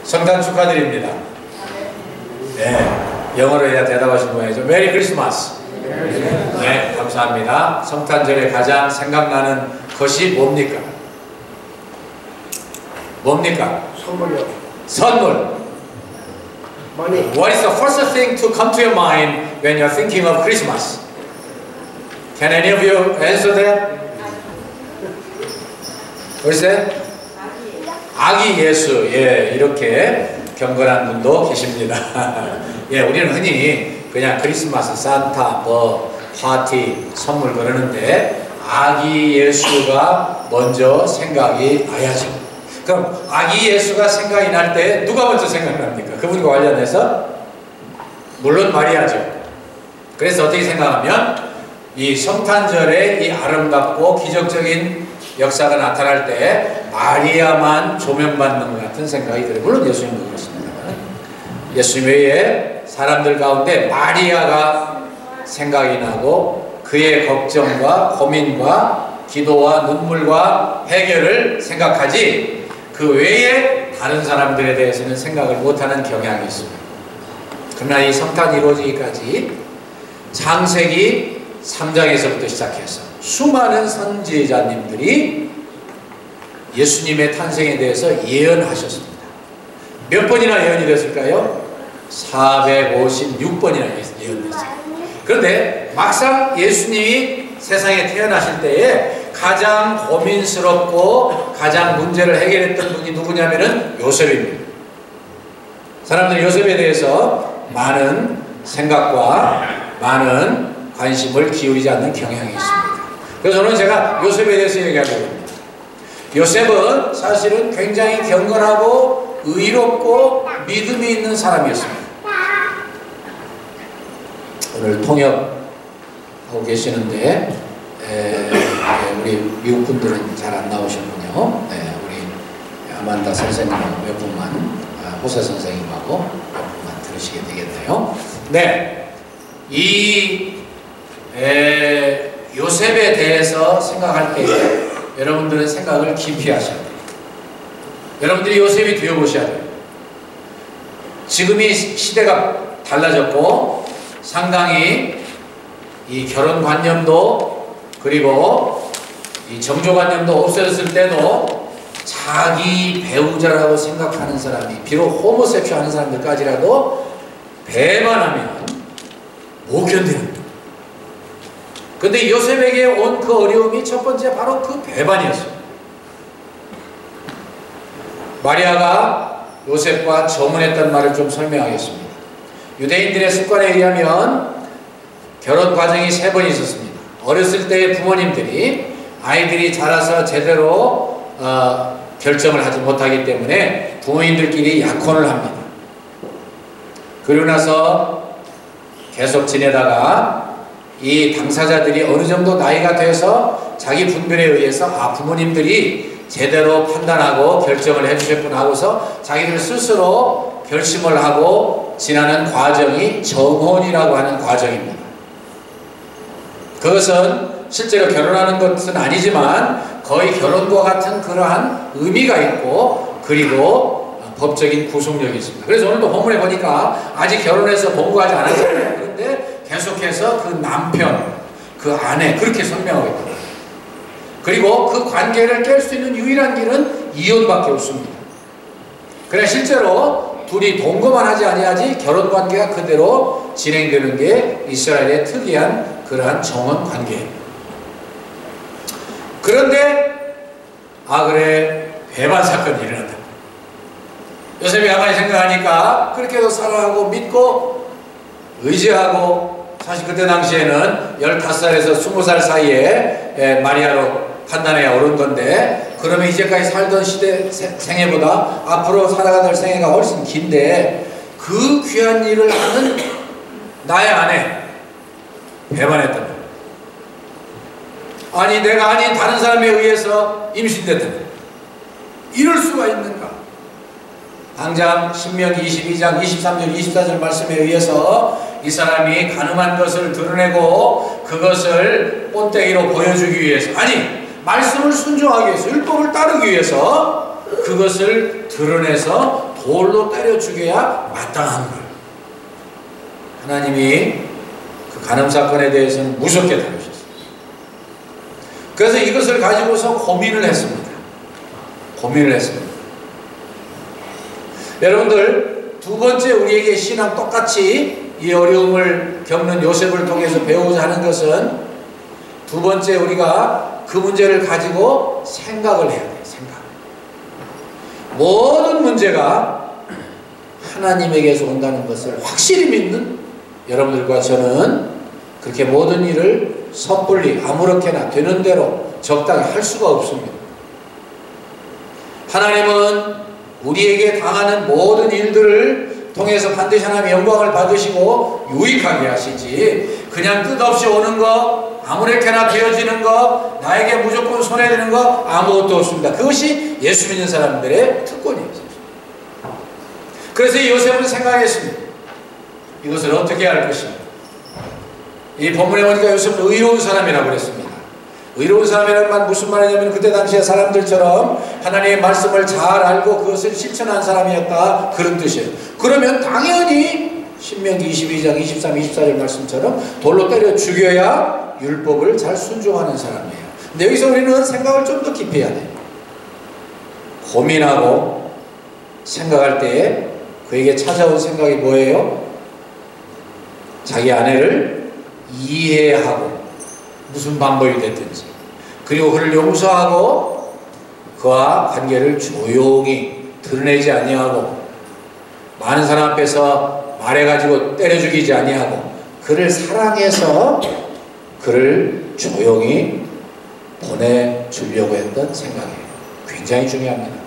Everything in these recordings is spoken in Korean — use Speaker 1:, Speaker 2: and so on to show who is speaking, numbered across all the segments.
Speaker 1: 성탄 축하드립니다. 네, 영어로 해야 대답하신 모양이죠. 메리 크리스마스. 네, 감사합니다. 성탄절에 가장 생각나는 것이 뭡니까? 뭡니까?
Speaker 2: 선물이요.
Speaker 1: 선물.
Speaker 2: Money.
Speaker 1: What is the first thing to come to your mind when you're thinking of Christmas? Can any of you answer that? What is that? 아기 예수. 예, 이렇게 경건한 분도 계십니다. 예, 우리는 흔히 그냥 크리스마스, 산타, 파티, 선물 그러는데 아기 예수가 먼저 생각이 나야죠. 그럼 아기 예수가 생각이 날 때 누가 먼저 생각납니까? 그분과 관련해서? 물론 마리아죠. 그래서 어떻게 생각하면 이 성탄절에 이 아름답고 기적적인 역사가 나타날 때 마리아만 조명받는 것 같은 생각이 들어요. 물론 예수님도 그렇습니다. 예수님 외에 사람들 가운데 마리아가 생각이 나고 그의 걱정과 고민과 기도와 눈물과 해결을 생각하지 그 외에 다른 사람들에 대해서는 생각을 못하는 경향이 있습니다. 그러나 이 성탄이 이루어지기까지 창세기 3장에서부터 시작해서 수많은 선지자님들이 예수님의 탄생에 대해서 예언하셨습니다. 몇 번이나 예언이 됐을까요? 456번이나 예언됐어요. 그런데 막상 예수님이 세상에 태어나실 때에 가장 고민스럽고 가장 문제를 해결했던 분이 누구냐면은 요셉입니다. 사람들이 요셉에 대해서 많은 생각과 많은 관심을 기울이지 않는 경향이 있습니다. 그래서 오늘 제가 요셉에 대해서 얘기하려고 합니다. 요셉은 사실은 굉장히 경건하고 의롭고 믿음이 있는 사람이었습니다. 오늘 통역하고 계시는데 우리 미국 분들은 잘 안 나오셨군요. 우리 아만다 선생님하고 몇 분만, 호세 선생님하고 몇 분만 들으시게 되겠네요. 네, 이 요셉에 대해서 생각할 때 여러분들은 생각을 깊이 하셔야 돼요. 여러분들이 요셉이 되어보셔야 돼요. 지금이 시대가 달라졌고 상당히 이 결혼관념도 그리고 이 정조관념도 없어졌을 때도 자기 배우자라고 생각하는 사람이 비록 호모섹슈얼 하는 사람들까지라도 배반하면 못 견디는. 근데 요셉에게 온 그 어려움이 첫 번째 바로 그 배반이었어요. 마리아가 요셉과 정혼했던 말을 좀 설명하겠습니다. 유대인들의 습관에 의하면 결혼 과정이 3번 있었습니다. 어렸을 때의 부모님들이 아이들이 자라서 제대로 결정을 하지 못하기 때문에 부모님들끼리 약혼을 합니다. 그리고 나서 계속 지내다가 이 당사자들이 어느 정도 나이가 돼서 자기 분별에 의해서 부모님들이 제대로 판단하고 결정을 해주셨구나 하고서 자기들 스스로 결심을 하고 지나는 과정이 정혼이라고 하는 과정입니다. 그것은 실제로 결혼하는 것은 아니지만 거의 결혼과 같은 그러한 의미가 있고 그리고 법적인 구속력이 있습니다. 그래서 오늘도 본문에 보니까 아직 결혼해서 본거하지 않았잖아요. 그런데 계속해서 그 남편, 그 아내 그렇게 설명하고 있다. 그리고 그 관계를 깰 수 있는 유일한 길은 이혼밖에 없습니다. 그래 실제로 둘이 동거만 하지 아니하지 결혼관계가 그대로 진행되는 게 이스라엘의 특이한 그러한 정혼관계예요. 그런데 그래 배반 사건이 일어났다. 요셉이 가만히 생각하니까 그렇게도 사랑하고 믿고 의지하고 사실 그때 당시에는 15살에서 20살 사이에 마리아로 판단해 오른 건데 그러면 이제까지 살던 시대 생애보다 앞으로 살아갈 생애가 훨씬 긴데 그 귀한 일을 하는 나의 아내 배반했단 말이야. 아니 내가 아닌 다른 사람에 의해서 임신됐다. 이럴 수가 있는가? 당장 신명기 22장 23절 24절 말씀에 의해서 이 사람이 가늠한 것을 드러내고 그것을 본때기로 보여주기 위해서 말씀을 순종하기 위해서 율법을 따르기 위해서 그것을 드러내서 돌로 때려 죽여야 마땅한 걸. 하나님이 그 간음 사건에 대해서는 무섭게 다루셨어요. 그래서 이것을 가지고서 고민을 했습니다. 여러분들, 두 번째 우리에게 신앙 똑같이 이 어려움을 겪는 요셉을 통해서 배우고자 하는 것은, 두 번째 우리가 그 문제를 가지고 생각을 해야 돼요. 모든 문제가 하나님에게서 온다는 것을 확실히 믿는 여러분들과 저는 그렇게 모든 일을 섣불리 아무렇게나 되는 대로 적당히 할 수가 없습니다. 하나님은 우리에게 당하는 모든 일들을 통해서 반드시 하나님의 영광을 받으시고 유익하게 하시지, 그냥 뜻없이 오는 거, 아무렇게나 되어지는 거, 나에게 무조건 손해되는 거 아무것도 없습니다. 그것이 예수 믿는 사람들의 특권이에요. 그래서 요셉은 생각했습니다. 이것을 어떻게 할 것인가. 이 본문에 보니까 요셉은 의로운 사람이라고 그랬습니다. 의로운 사람이라는 말 무슨 말이냐면, 그때 당시에 사람들처럼 하나님의 말씀을 잘 알고 그것을 실천한 사람이었다, 그런 뜻이에요. 그러면 당연히 신명기 22장 23, 24절 말씀처럼 돌로 때려 죽여야 율법을 잘 순종하는 사람이에요. 근데 여기서 우리는 생각을 좀 더 깊이 해야 돼요. 고민하고 생각할 때 그에게 찾아온 생각이 뭐예요? 자기 아내를 이해하고, 무슨 방법이 됐든지, 그리고 그를 용서하고 그와 관계를 조용히 드러내지 아니하고, 많은 사람 앞에서 말해가지고 때려 죽이지 아니하고, 그를 사랑해서 그를 조용히 보내주려고 했던 생각이에요. 굉장히 중요합니다.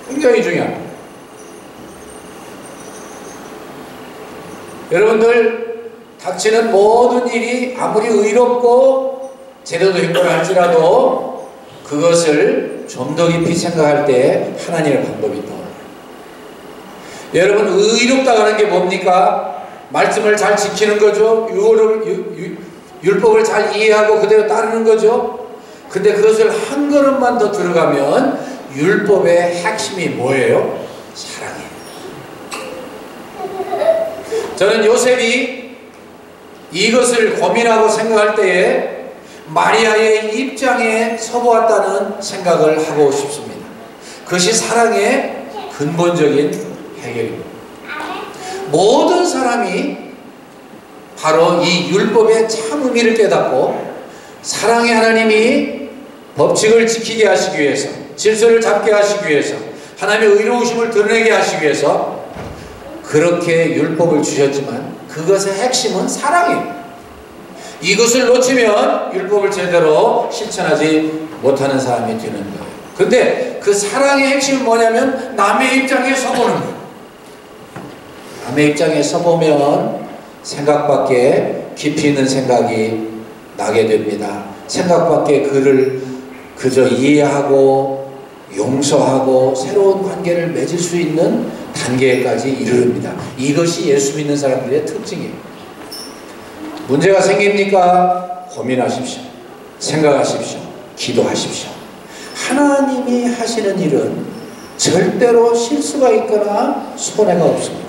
Speaker 1: 굉장히 중요합니다. 여러분들, 닥치는 모든 일이 아무리 의롭고 제대로 된 걸 할지라도 그것을 좀 더 깊이 생각할 때 하나님의 방법이 떠올라요. 여러분, 의롭다고 하는 게 뭡니까? 말씀을 잘 지키는 거죠. 율법을 잘 이해하고 그대로 따르는 거죠. 근데 그것을 한 걸음만 더 들어가면 율법의 핵심이 뭐예요? 사랑이에요. 저는 요셉이 이것을 고민하고 생각할 때에 마리아의 입장에 서보았다는 생각을 하고 싶습니다. 그것이 사랑의 근본적인 해결입니다. 모든 사람이 바로 이 율법의 참 의미를 깨닫고, 사랑의 하나님이 법칙을 지키게 하시기 위해서, 질서를 잡게 하시기 위해서, 하나님의 의로우심을 드러내게 하시기 위해서 그렇게 율법을 주셨지만, 그것의 핵심은 사랑이에요. 이것을 놓치면 율법을 제대로 실천하지 못하는 사람이 되는 거예요. 근데 그 사랑의 핵심은 뭐냐면 남의 입장에 서보는 거예요. 남의 입장에 서보면 생각 밖에 깊이 있는 생각이 나게 됩니다. 생각 밖에 그를 그저 이해하고 용서하고 새로운 관계를 맺을 수 있는 단계까지 이르릅니다. 이것이 예수 믿는 사람들의 특징이에요. 문제가 생깁니까? 고민하십시오. 생각하십시오. 기도하십시오. 하나님이 하시는 일은 절대로 실수가 있거나 손해가 없습니다.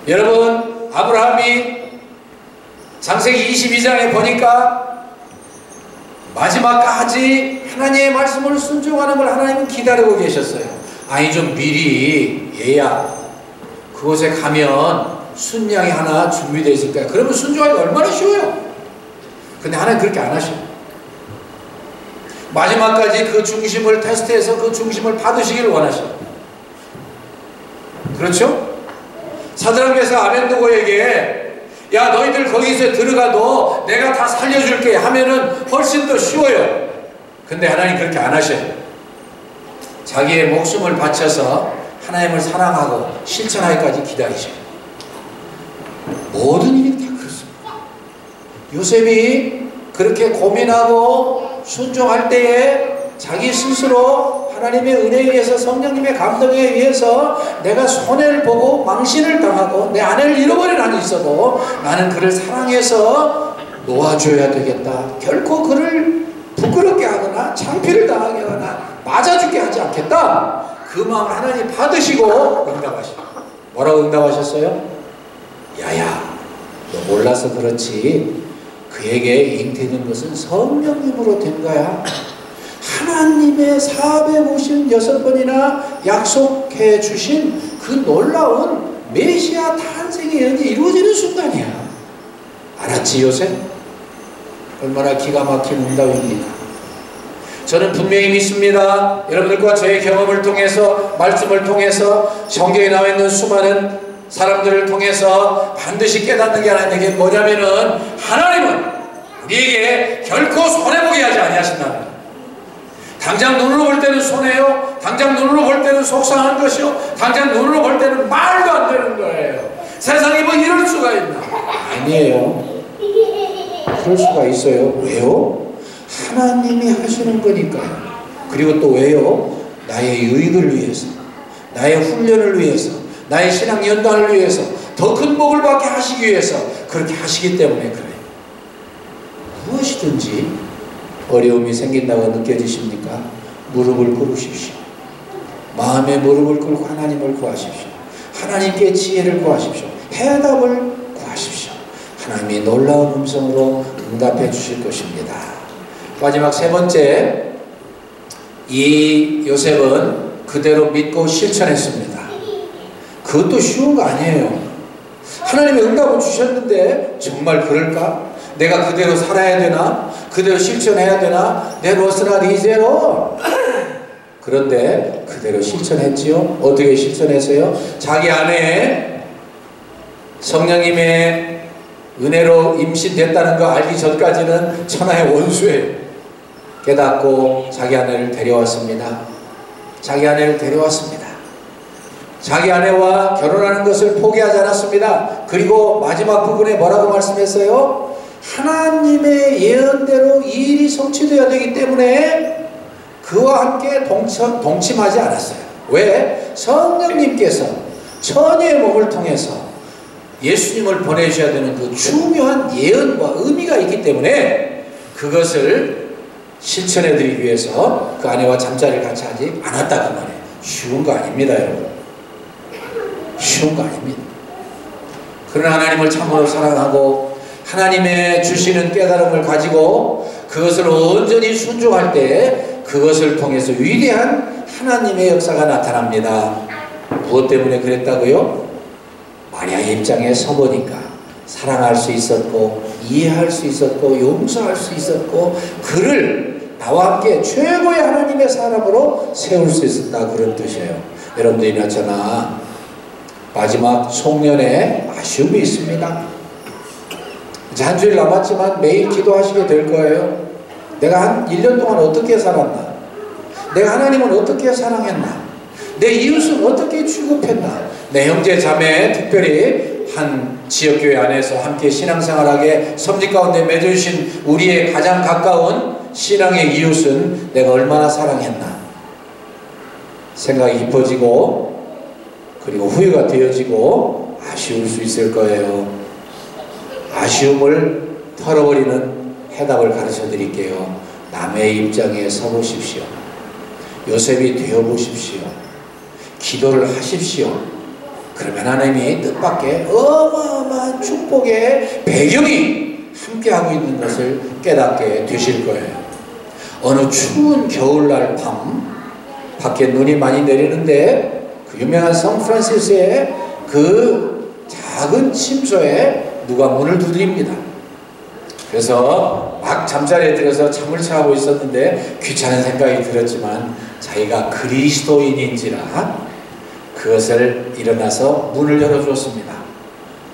Speaker 1: 여러분, 아브라함이 창세기 22장에 보니까 마지막까지 하나님의 말씀을 순종하는 걸 하나님은 기다리고 계셨어요. 아니, 좀 미리 얘야, 그곳에 가면 순양이 하나 준비되어 있을 거야. 그러면 순종하기가 얼마나 쉬워요. 근데 하나님 그렇게 안 하셔요. 마지막까지 그 중심을 테스트해서 그 중심을 받으시기를 원하셔요. 그렇죠? 사드락에서 아벤노고에게, 야, 너희들 거기서 들어가도 내가 다 살려줄게 하면은 훨씬 더 쉬워요. 근데 하나님 그렇게 안 하셔요. 자기의 목숨을 바쳐서 하나님을 사랑하고 실천하기까지 기다리셔요. 모든 일이 다 그렇습니다. 요셉이 그렇게 고민하고 순종할 때에 자기 스스로 하나님의 은혜에 의해서, 성령님의 감동에 의해서 내가 손해를 보고 망신을 당하고 내 아내를 잃어버린 한이 있어도 나는 그를 사랑해서 놓아줘야 되겠다. 결코 그를 부끄럽게 하거나 창피를 당하게 하거나 맞아 죽게 하지 않겠다. 그 마음을 하나님 받으시고 응답하시고, 뭐라고 응답하셨어요? 야야, 너 몰라서 그렇지, 그에게 잉태된 것은 성령님으로 된 거야. 하나님의 456번이나 약속해 주신 그 놀라운 메시아 탄생의 연이 이루어지는 순간이야. 알았지, 요셉? 얼마나 기가 막힌 응답입니다. 저는 분명히 믿습니다. 여러분들과 저의 경험을 통해서, 말씀을 통해서, 성경에 나와 있는 수많은 사람들을 통해서 반드시 깨닫는 게 하나님에게 뭐냐면은, 하나님은 우리에게 결코 손해보게 하지 아니하신다. 당장 눈으로 볼 때는 손해요. 당장 눈으로 볼 때는 속상한 것이요. 당장 눈으로 볼 때는 말도 안 되는 거예요. 세상에 뭐 이럴 수가 있나? 아니에요. 그럴 수가 있어요. 왜요? 하나님이 하시는 거니까요. 그리고 또 왜요? 나의 유익을 위해서, 나의 훈련을 위해서, 나의 신앙 연단을 위해서, 더 큰 복을 받게 하시기 위해서 그렇게 하시기 때문에 그래요. 무엇이든지 어려움이 생긴다고 느껴지십니까? 무릎을 꿇으십시오. 마음에 무릎을 꿇고 하나님을 구하십시오. 하나님께 지혜를 구하십시오. 해답을 구하십시오. 하나님이 놀라운 음성으로 응답해 주실 것입니다. 마지막 세 번째, 이 요셉은 그대로 믿고 실천했습니다. 그것도 쉬운 거 아니에요. 하나님의 응답을 주셨는데 정말 그럴까? 내가 그대로 살아야 되나? 그대로 실천해야 되나? 내 로스나 리제로. 그런데 그대로 실천했지요. 어떻게 실천했어요? 자기 안에 성령님의 은혜로 임신됐다는 거 알기 전까지는 천하의 원수예요. 깨닫고 자기 아내를 데려왔습니다. 자기 아내를 데려왔습니다. 자기 아내와 결혼하는 것을 포기하지 않았습니다. 그리고 마지막 부분에 뭐라고 말씀했어요? 하나님의 예언대로 이 일이 성취되어야 되기 때문에 그와 함께 동침하지 않았어요. 왜? 성령님께서 처녀의 몸을 통해서 예수님을 보내주셔야 되는 그 중요한 예언과 의미가 있기 때문에 그것을 실천해드리기 위해서 그 아내와 잠자리를 같이 하지 않았다 그 말이에요. 쉬운 거 아닙니다, 여러분. 쉬운 거 아닙니다. 그러나 하나님을 참으로 사랑하고 하나님의 주시는 깨달음을 가지고 그것을 온전히 순종할 때 그것을 통해서 위대한 하나님의 역사가 나타납니다. 무엇 때문에 그랬다고요? 마리아의 입장에 서보니까 사랑할 수 있었고 이해할 수 있었고 용서할 수 있었고 그를 나와 함께 최고의 하나님의 사람으로 세울 수 있었다, 그런 뜻이에요. 여러분들이나 저나 마지막 송년에 아쉬움이 있습니다. 이제 한 주일 남았지만 매일 기도하시게 될 거예요. 내가 한 1년 동안 어떻게 살았나? 내가 하나님을 어떻게 사랑했나? 내 이웃은 어떻게 취급했나? 내 형제 자매, 특별히 한 지역교회 안에서 함께 신앙생활하게 섭리 가운데 맺어주신 우리의 가장 가까운 신앙의 이웃은 내가 얼마나 사랑했나? 생각이 깊어지고 그리고 후회가 되어지고 아쉬울 수 있을 거예요. 아쉬움을 털어버리는 해답을 가르쳐 드릴게요. 남의 입장에 서보십시오. 요셉이 되어보십시오. 기도를 하십시오. 그러면 하나님이 뜻밖의 어마어마한 축복의 배경이 함께하고 있는 것을 깨닫게 되실 거예요. 어느 추운 겨울날 밤 밖에 눈이 많이 내리는데 그 유명한 샌프란시스코의 그 작은 침소에 누가 문을 두드립니다. 그래서 막 잠자리에 들어서 잠을 청하고 있었는데 귀찮은 생각이 들었지만 자기가 그리스도인인지라 그것을 일어나서 문을 열어주었습니다.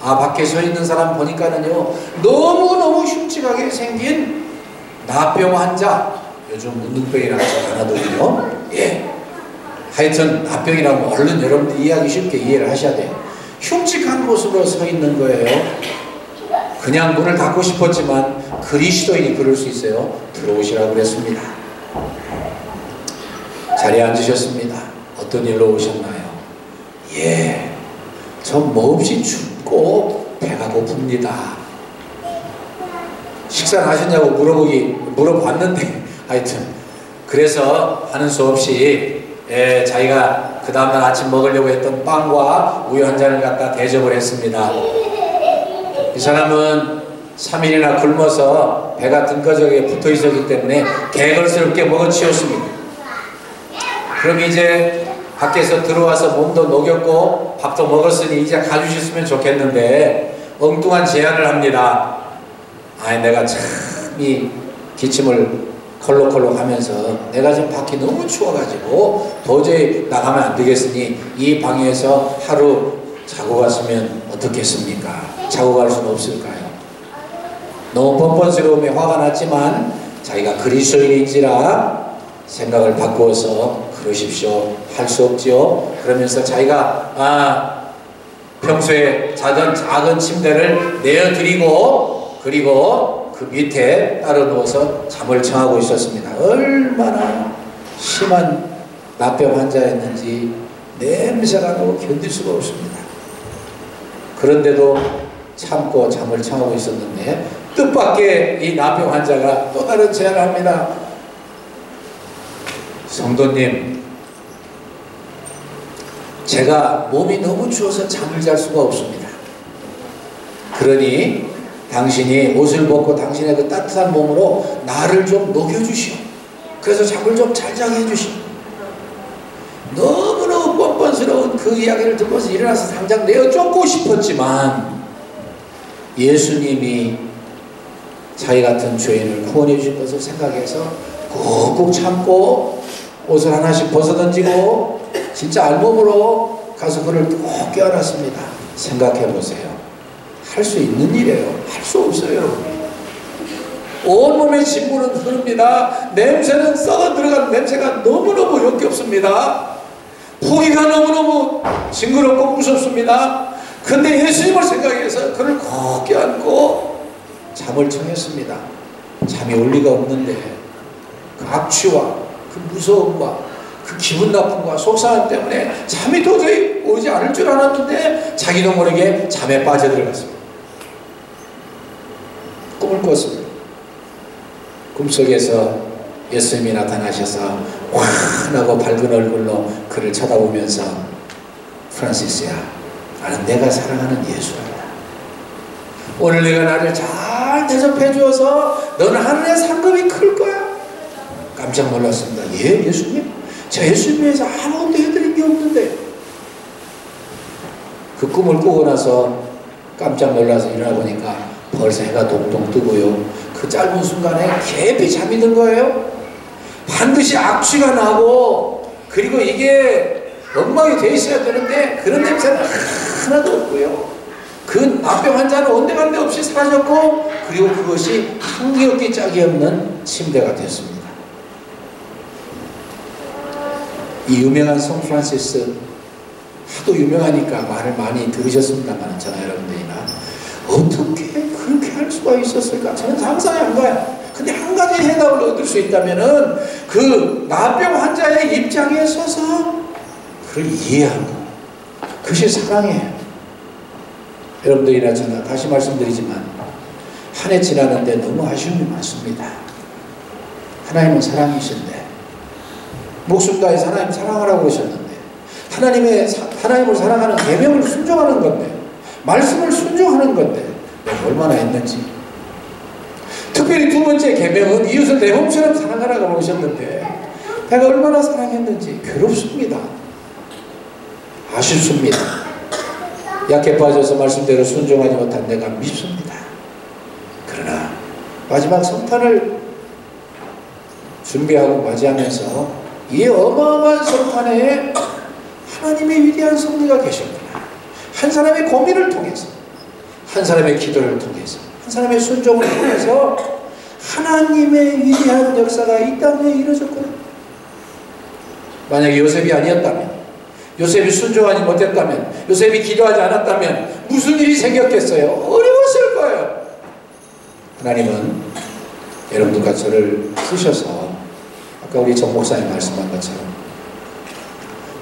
Speaker 1: 아, 밖에 서 있는 사람 보니까는요, 너무너무 흉측하게 생긴 나병 환자, 요즘 문둥병이라고 안 하더군요. 예. 하여튼 나병이라고 얼른 여러분들 이해하기 쉽게 이해를 하셔야 돼요. 흉측한 곳으로 서 있는 거예요. 그냥 문을 닫고 싶었지만 그리스도인이 그럴 수 있어요. 들어오시라고 그랬습니다. 자리에 앉으셨습니다. 어떤 일로 오셨나요? 예, 전 몹시 춥고 배가 고픕니다. 식사는 하셨냐고 물어봤는데 하여튼 그래서 하는 수 없이 자기가 그 다음날 아침 먹으려고 했던 빵과 우유 한 잔을 갖다 대접을 했습니다. 이 사람은 3일이나 굶어서 배가 등가적에 붙어 있었기 때문에 개걸스럽게 먹어치웠습니다. 그럼 이제 밖에서 들어와서 몸도 녹였고 밥도 먹었으니 이제 가주셨으면 좋겠는데 엉뚱한 제안을 합니다. 아이, 내가 참 이 기침을 컬록컬록 하면서 내가 지금 밖이 너무 추워가지고 도저히 나가면 안 되겠으니 이 방에서 하루 자고 갔으면 어떻겠습니까? 자고 갈 수는 없을까요? 너무 뻔뻔스러움에 화가 났지만 자기가 그리스도인인지라 생각을 바꾸어서 그러십시오. 할 수 없지요. 그러면서 자기가 평소에 자던 작은 침대를 내어드리고 그리고 그 밑에 따로 누워서 잠을 청하고 있었습니다. 얼마나 심한 납병 환자였는지 냄새가 너무 견딜 수가 없습니다. 그런데도 참고 잠을 청하고 있었는데 뜻밖의 이 납병 환자가 또 다른 제안을 합니다. 성도님, 제가 몸이 너무 추워서 잠을 잘 수가 없습니다. 그러니 당신이 옷을 벗고 당신의 그 따뜻한 몸으로 나를 좀 녹여주시오. 그래서 잠을 좀 잘 자게 해주시오. 너무너무 뻔뻔스러운 그 이야기를 듣고서 일어나서 당장 내어 쫓고 싶었지만 예수님이 자기 같은 죄인을 구원해 주신 것을 생각해서 꾹꾹 참고 옷을 하나씩 벗어던지고 진짜 알몸으로 가서 그를 꼭 껴안았습니다. 생각해 보세요. 할 수 있는 일이에요. 할 수 없어요. 온몸에 진물은 흐릅니다. 냄새는 썩어 들어간 냄새가 너무너무 역겹습니다. 보기가 너무너무 징그럽고 무섭습니다. 근데 예수님을 생각해서 그를 꼭 껴안고 잠을 청했습니다. 잠이 올 리가 없는데 그 악취와 그 무서움과 그 기분 나쁨과 속상함 때문에 잠이 도저히 오지 않을 줄 알았는데 자기도 모르게 잠에 빠져들어갔습니다. 꿈을 꿨습니다. 꿈속에서 예수님이 나타나셔서 환하고 밝은 얼굴로 그를 쳐다보면서 프란시스야, 나는 내가 사랑하는 예수야. 오늘 내가 나를 잘 대접해 주어서 너는 하늘의 상급이 클 거야. 깜짝 놀랐습니다. 예, 예수님? 제가 예수님 위해서 아무것도 해드린 게 없는데. 그 꿈을 꾸고 나서 깜짝 놀라서 일어나 보니까 벌써 해가 동동 뜨고요. 그 짧은 순간에 깊이 잠이 든 거예요. 반드시 악취가 나고 그리고 이게 엉망이 돼 있어야 되는데 그런 냄새는 하나도 없고요. 그 납병 환자는 온데간데 없이 사라졌고 그리고 그것이 한기 없기 짝이 없는 침대가 됐습니다. 이 유명한 성 프란시스, 하도 유명하니까 말을 많이 들으셨습니다만 저나 여러분들이나 어떻게 그렇게 할 수가 있었을까? 저는 상상이 안 가요. 근데 한 가지 해답을 얻을 수 있다면은 그 납병 환자의 입장에 서서 그걸 이해하고 그것이 사랑이에요. 여러분들이나 저나 다시 말씀드리지만 한 해 지나는데 너무 아쉬움이 많습니다. 하나님은 사랑이신데 목숨 다해 하나님 사랑하라고 그러셨는데 하나님을 사랑하는 계명을 순종하는 건데 말씀을 순종하는 건데 내가 얼마나 했는지. 특별히 두 번째 계명은 이웃을 내 몸처럼 사랑하라고 그러셨는데 내가 얼마나 사랑했는지 괴롭습니다. 아쉽습니다. 약해 빠져서 말씀대로 순종하지 못한 내가 밉습니다. 그러나 마지막 성탄을 준비하고 맞이하면서 이 어마어마한 성탄에 하나님의 위대한 섭리가 계셨구나. 한 사람의 고민을 통해서, 한 사람의 기도를 통해서, 한 사람의 순종을 통해서 하나님의 위대한 역사가 이 땅에 이루어졌구나. 만약에 요셉이 아니었다면, 요셉이 순종하지 못했다면, 요셉이 기도하지 않았다면 무슨 일이 생겼겠어요? 어려웠을 거예요. 하나님은 여러분들과 저를 쓰셔서 아까 우리 정 목사님 말씀한 것처럼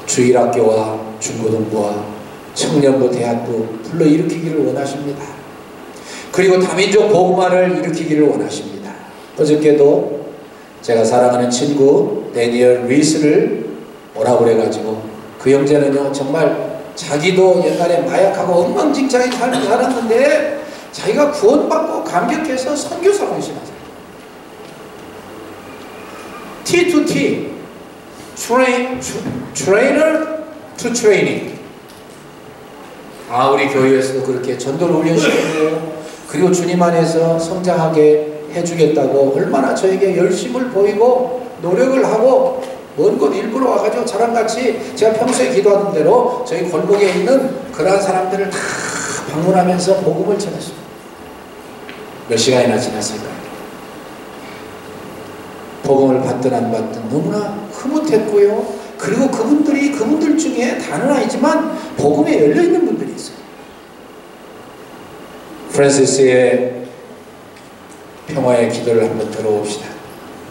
Speaker 1: 주일학교와 중고등부와 청년부 대학부 불러일으키기를 원하십니다. 그리고 다민족 복음화를 일으키기를 원하십니다. 어저께도 제가 사랑하는 친구 데니얼 리스를 오라고 그래가지고 그 형제는요 정말 자기도 옛날에 마약하고 엉망진창에 살았는데 자기가 구원받고 감격해서 선교사 헌신하세요. T2T, Trainer to Training. 우리 교회에서도 그렇게 전도를 훈련시키고 그리고 주님 안에서 성장하게 해주겠다고 얼마나 저에게 열심을 보이고 노력을 하고 먼 곳 일부러 와가지고 저랑같이 제가 평소에 기도하던 대로 저희 골목에 있는 그러한 사람들을 다 방문하면서 복음을 전했습니다. 몇 시간이나 지났을까요? 복음을 받든 안 받든 너무나 흐뭇했고요. 그리고 그분들 중에 다는 아니지만 복음에 열려있는 분들이 있어요. 프란시스의 평화의 기도를 한번 들어봅시다.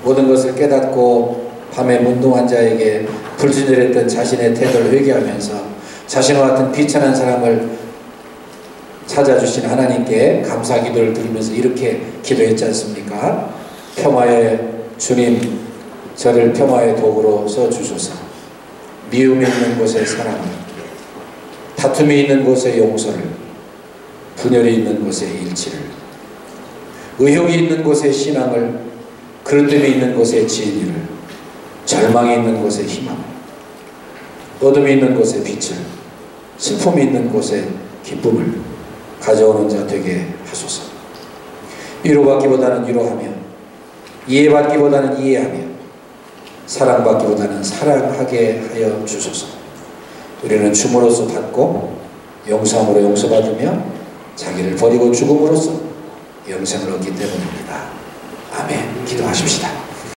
Speaker 1: 모든 것을 깨닫고 밤에 문둥한 자에게 불순절했던 자신의 태도를 회개하면서 자신과 같은 비천한 사람을 찾아주신 하나님께 감사 기도를 드리면서 이렇게 기도했지 않습니까? 평화의 주님, 저를 평화의 도구로 써주소서. 미움이 있는 곳에 사랑을, 다툼이 있는 곳에 용서를, 분열이 있는 곳에 일치를, 의욕이 있는 곳에 신앙을, 그릇됨이 있는 곳에 진리를, 절망이 있는 곳에 희망을, 어둠이 있는 곳에 빛을, 슬픔이 있는 곳에 기쁨을 가져오는 자 되게 하소서. 위로받기보다는 위로하며, 이해받기보다는 이해하며, 사랑받기보다는 사랑하게 하여 주소서. 우리는 줌으로써 받고 용서함으로 용서받으며 자기를 버리고 죽음으로써 영생을 얻기 때문입니다. 아멘. 기도하십시다.